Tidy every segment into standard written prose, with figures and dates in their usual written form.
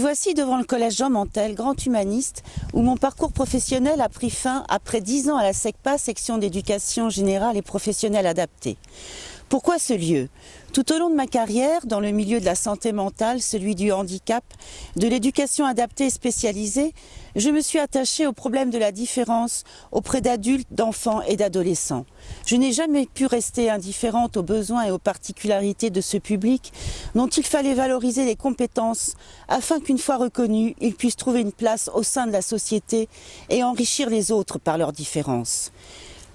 voici devant le collège Jean Mantel, grand humaniste, où mon parcours professionnel a pris fin après 10 ans à la SECPA, section d'éducation générale et professionnelle adaptée. Pourquoi ce lieu? Tout au long de ma carrière, dans le milieu de la santé mentale, celui du handicap, de l'éducation adaptée et spécialisée, je me suis attachée au problème de la différence auprès d'adultes, d'enfants et d'adolescents. Je n'ai jamais pu rester indifférente aux besoins et aux particularités de ce public dont il fallait valoriser les compétences afin qu'une fois reconnus, ils puissent trouver une place au sein de la société et enrichir les autres par leurs différences.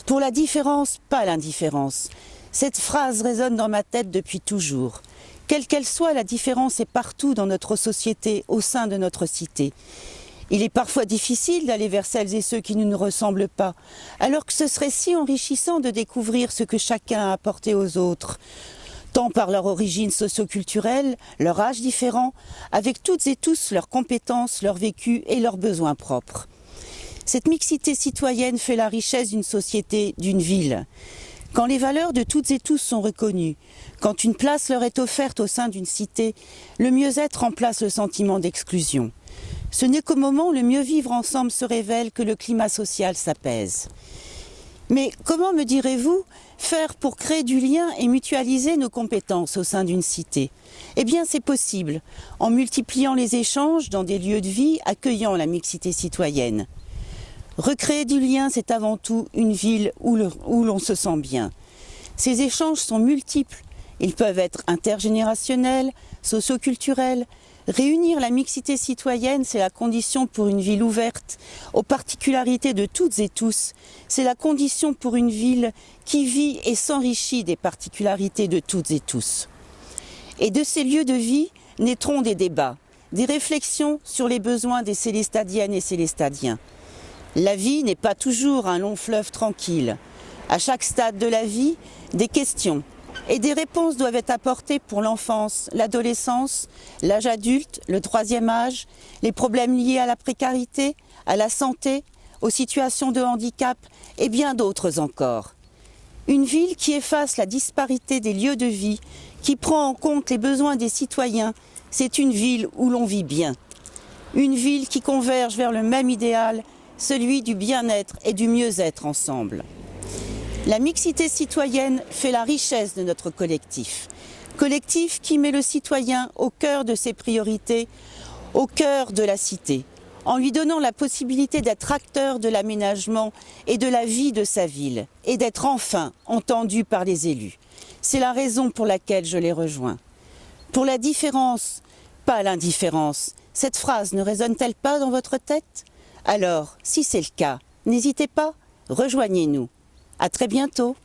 Pour la différence, pas l'indifférence. Cette phrase résonne dans ma tête depuis toujours. Quelle qu'elle soit, la différence est partout dans notre société, au sein de notre cité. Il est parfois difficile d'aller vers celles et ceux qui ne nous ressemblent pas, alors que ce serait si enrichissant de découvrir ce que chacun a apporté aux autres, tant par leur origine socio-culturelle, leur âge différent, avec toutes et tous leurs compétences, leur vécu et leurs besoins propres. Cette mixité citoyenne fait la richesse d'une société, d'une ville. Quand les valeurs de toutes et tous sont reconnues, quand une place leur est offerte au sein d'une cité, le mieux-être remplace le sentiment d'exclusion. Ce n'est qu'au moment où le mieux vivre ensemble se révèle que le climat social s'apaise. Mais comment, me direz-vous, faire pour créer du lien et mutualiser nos compétences au sein d'une cité? Eh bien, c'est possible, en multipliant les échanges dans des lieux de vie accueillant la mixité citoyenne. Recréer du lien, c'est avant tout une ville où l'on se sent bien. Ces échanges sont multiples. Ils peuvent être intergénérationnels, socioculturels. Réunir la mixité citoyenne, c'est la condition pour une ville ouverte aux particularités de toutes et tous. C'est la condition pour une ville qui vit et s'enrichit des particularités de toutes et tous. Et de ces lieux de vie naîtront des débats, des réflexions sur les besoins des Célestadiennes et Célestadiens. La vie n'est pas toujours un long fleuve tranquille. À chaque stade de la vie, des questions et des réponses doivent être apportées pour l'enfance, l'adolescence, l'âge adulte, le troisième âge, les problèmes liés à la précarité, à la santé, aux situations de handicap et bien d'autres encore. Une ville qui efface la disparité des lieux de vie, qui prend en compte les besoins des citoyens, c'est une ville où l'on vit bien. Une ville qui converge vers le même idéal, celui du bien-être et du mieux-être ensemble. La mixité citoyenne fait la richesse de notre collectif. Collectif qui met le citoyen au cœur de ses priorités, au cœur de la cité, en lui donnant la possibilité d'être acteur de l'aménagement et de la vie de sa ville, et d'être enfin entendu par les élus. C'est la raison pour laquelle je les rejoins. Pour la différence, pas l'indifférence. Cette phrase ne résonne-t-elle pas dans votre tête ? Alors, si c'est le cas, n'hésitez pas, rejoignez-nous. À très bientôt.